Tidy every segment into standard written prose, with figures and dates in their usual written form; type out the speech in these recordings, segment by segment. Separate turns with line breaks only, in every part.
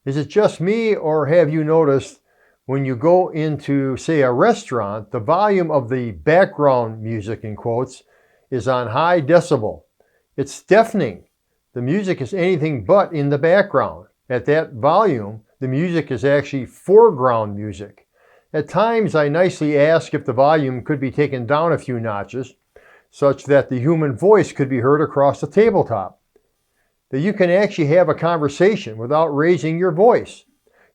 Is it just me, or have you noticed when you go into, say, a restaurant, the volume of the background music, in quotes, is on high decibel? It's deafening. The music is anything but in the background. At that volume, the music is actually foreground music. At times, I nicely ask if the volume could be taken down a few notches, such that the human voice could be heard across the tabletop. That you can actually have a conversation without raising your voice.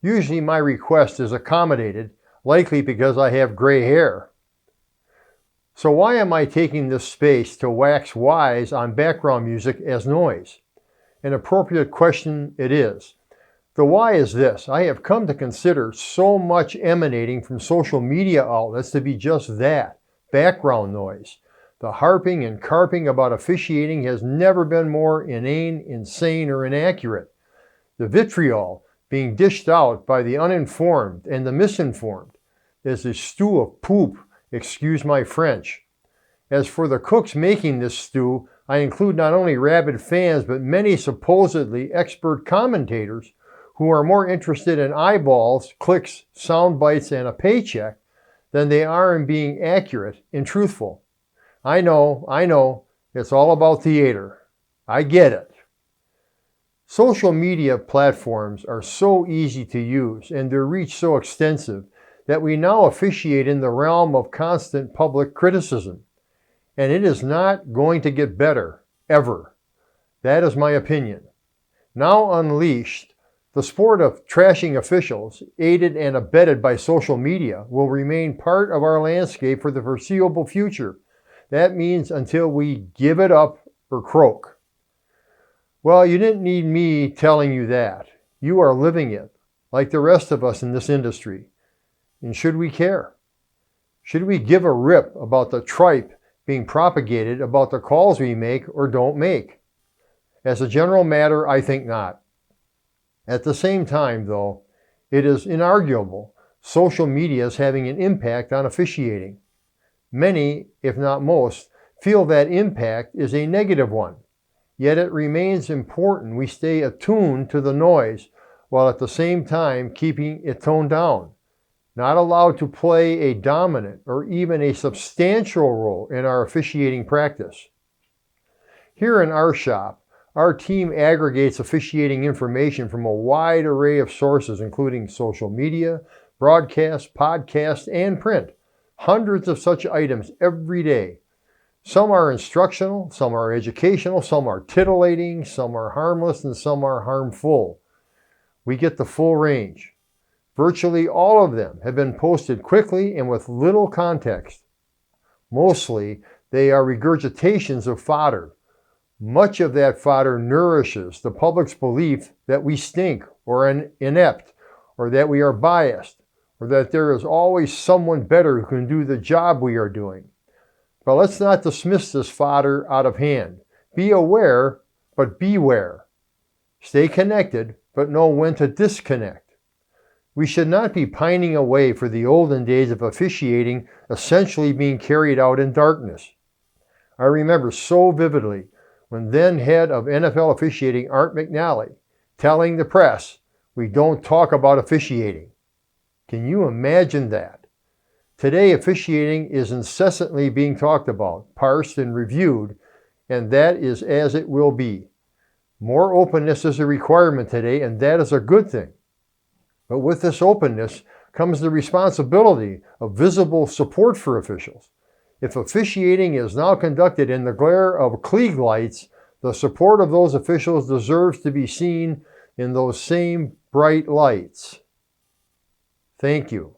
Usually my request is accommodated, likely because I have gray hair. So why am I taking this space to wax wise on background music as noise? An appropriate question it is. The why is this: I have come to consider so much emanating from social media outlets to be just that, background noise. The harping and carping about officiating has never been more inane, insane, or inaccurate. The vitriol being dished out by the uninformed and the misinformed is a stew of poop, excuse my French. As for the cooks making this stew, I include not only rabid fans, but many supposedly expert commentators who are more interested in eyeballs, clicks, sound bites, and a paycheck than they are in being accurate and truthful. I know, it's all about theater. I get it. Social media platforms are so easy to use and their reach so extensive that we now officiate in the realm of constant public criticism. And it is not going to get better, ever. That is my opinion. Now unleashed, the sport of trashing officials, aided and abetted by social media, will remain part of our landscape for the foreseeable future. That means until we give it up or croak. Well, you didn't need me telling you that. You are living it, like the rest of us in this industry. And should we care? Should we give a rip about the tripe being propagated about the calls we make or don't make? As a general matter, I think not. At the same time, though, it is inarguable social media is having an impact on officiating. Many, if not most, feel that impact is a negative one. Yet it remains important we stay attuned to the noise while at the same time keeping it toned down. Not allowed to play a dominant or even a substantial role in our officiating practice. Here in our shop, our team aggregates officiating information from a wide array of sources, including social media, broadcast, podcast, and print. Hundreds of such items every day. Some are instructional, some are educational, some are titillating, some are harmless, and some are harmful. We get the full range. Virtually all of them have been posted quickly and with little context. Mostly, they are regurgitations of fodder. Much of that fodder nourishes the public's belief that we stink or are inept, or that we are biased, or that there is always someone better who can do the job we are doing. But let's not dismiss this fodder out of hand. Be aware, but beware. Stay connected, but know when to disconnect. We should not be pining away for the olden days of officiating essentially being carried out in darkness. I remember so vividly when then head of NFL officiating Art McNally telling the press, "We don't talk about officiating." Can you imagine that? Today, officiating is incessantly being talked about, parsed, and reviewed, and that is as it will be. More openness is a requirement today, and that is a good thing. But with this openness comes the responsibility of visible support for officials. If officiating is now conducted in the glare of Klieg lights, the support of those officials deserves to be seen in those same bright lights. Thank you.